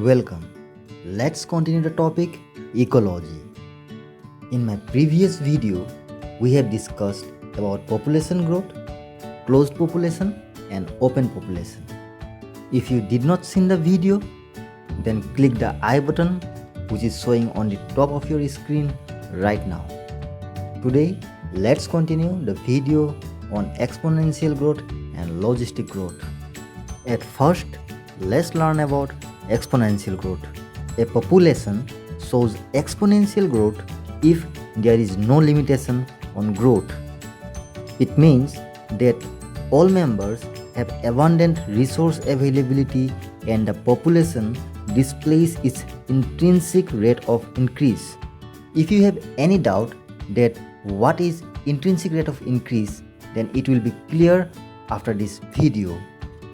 Welcome. Let's continue the topic ecology. In my previous video, we have discussed about population growth, closed population and open population. If you did not see the video, then click the I button which is showing on the top of your screen right now. Today, let's continue the video on exponential growth and logistic growth. At first, let's learn about exponential growth. A population shows exponential growth if there is no limitation on growth. It means that all members have abundant resource availability and the population displays its intrinsic rate of increase. If you have any doubt that what is intrinsic rate of increase, then it will be clear after this video.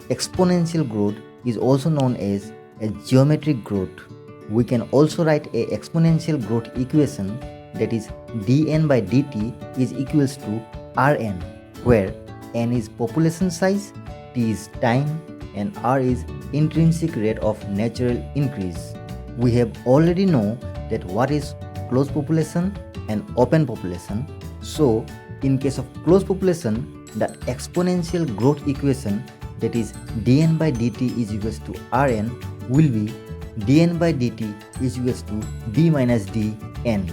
Exponential growth is also known as a geometric growth. We can also write a exponential growth equation, that is dn by dt is equals to Rn, where n is population size, t is time and r is intrinsic rate of natural increase. We have already know that what is closed population and open population. So in case of closed population, the exponential growth equation, that is dn by dt is equals to Rn, will be dn by dt is equals to b minus dn,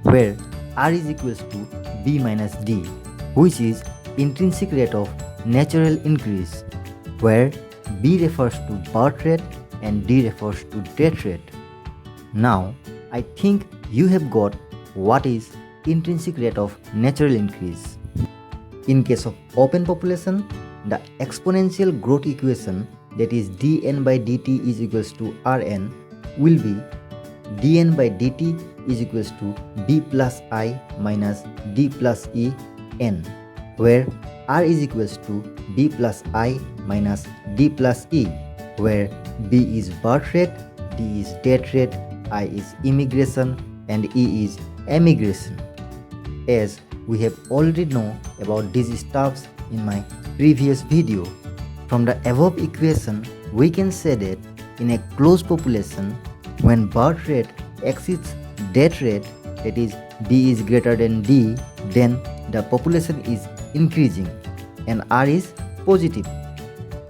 where r is equals to b minus d, which is intrinsic rate of natural increase, where b refers to birth rate and d refers to death rate. Now, I think you have got what is intrinsic rate of natural increase. In case of open population, the exponential growth equation, that is dn by dt is equals to Rn, will be dn by dt is equals to b plus I minus d plus e n, where r is equals to b plus I minus d plus e, where b is birth rate, d is death rate, I is immigration and e is emigration. As we have already known about these stuffs in my previous video. From the above equation, we can say that in a closed population, when birth rate exceeds death rate, that is b is greater than d, then the population is increasing and r is positive.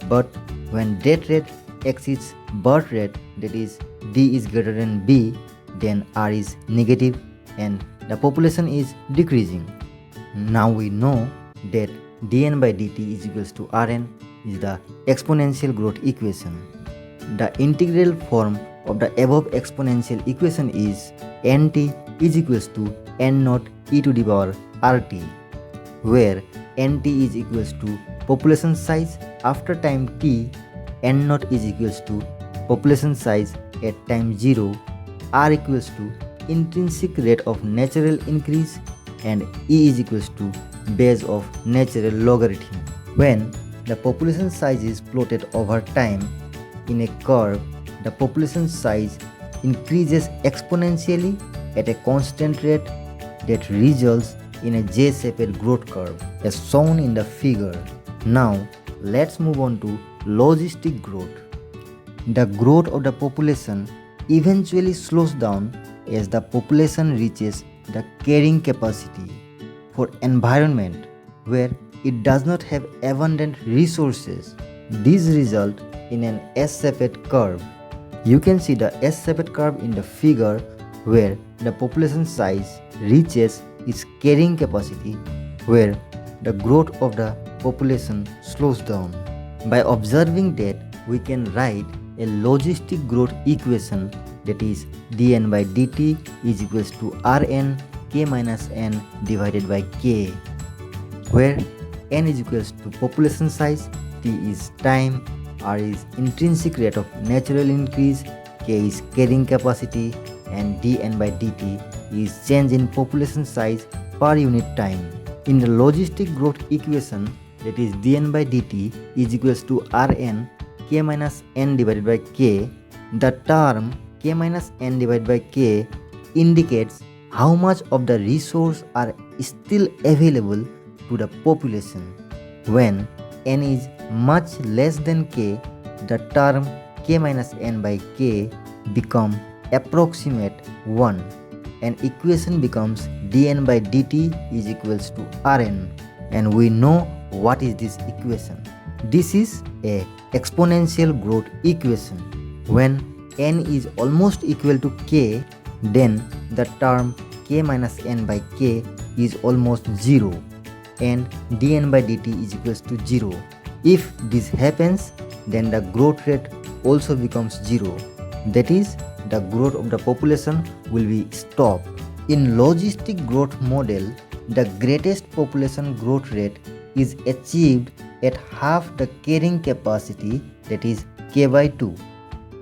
But when death rate exceeds birth rate, that is d is greater than b, then r is negative and the population is decreasing. Now we know that dn by dt is equals to Rn is the exponential growth equation. The integral form of the above exponential equation is nt is equals to n naught e to the power rt, where nt is equals to population size after time t, n naught is equals to population size at time 0, r equals to intrinsic rate of natural increase and e is equals to base of natural logarithm. When the population size is plotted over time in a curve, the population size increases exponentially at a constant rate that results in a J-shaped growth curve as shown in the figure. Now let's move on to logistic growth. The growth of the population eventually slows down as the population reaches the carrying capacity for environment where it does not have abundant resources. This results in an S-shaped curve. You can see the S-shaped curve in the figure where the population size reaches its carrying capacity, where the growth of the population slows down. By observing that, we can write a logistic growth equation, that is dn by dt is equals to Rn k minus n divided by k, where n is equals to population size, t is time, r is intrinsic rate of natural increase, k is carrying capacity and dn by dt is change in population size per unit time. In the logistic growth equation, that is dn by dt is equals to Rn k minus n divided by k, the term k minus n divided by k indicates how much of the resource are still available to the population. When n is much less than k, the term k minus n by k become approximate 1, and equation becomes dn by dt is equals to rn. And we know what is this equation. This is a exponential growth equation. When n is almost equal to k, then the term k minus n by k is almost 0 and dn by dt is equals to 0. If this happens, then the growth rate also becomes 0. That is, the growth of the population will be stopped. In logistic growth model, the greatest population growth rate is achieved at half the carrying capacity, that is k by 2,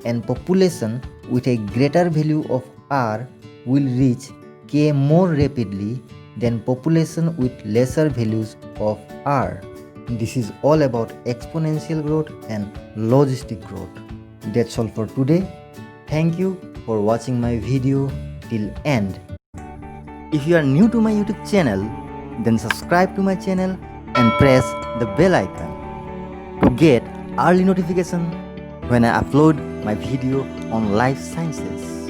and population with a greater value of r will reach k more rapidly than population with lesser values of r. This is all about exponential growth and logistic growth. That's all for today. Thank you for watching my video till end. If you are new to my YouTube channel, then subscribe to my channel and press the bell icon to get early notification when I upload my video on life sciences.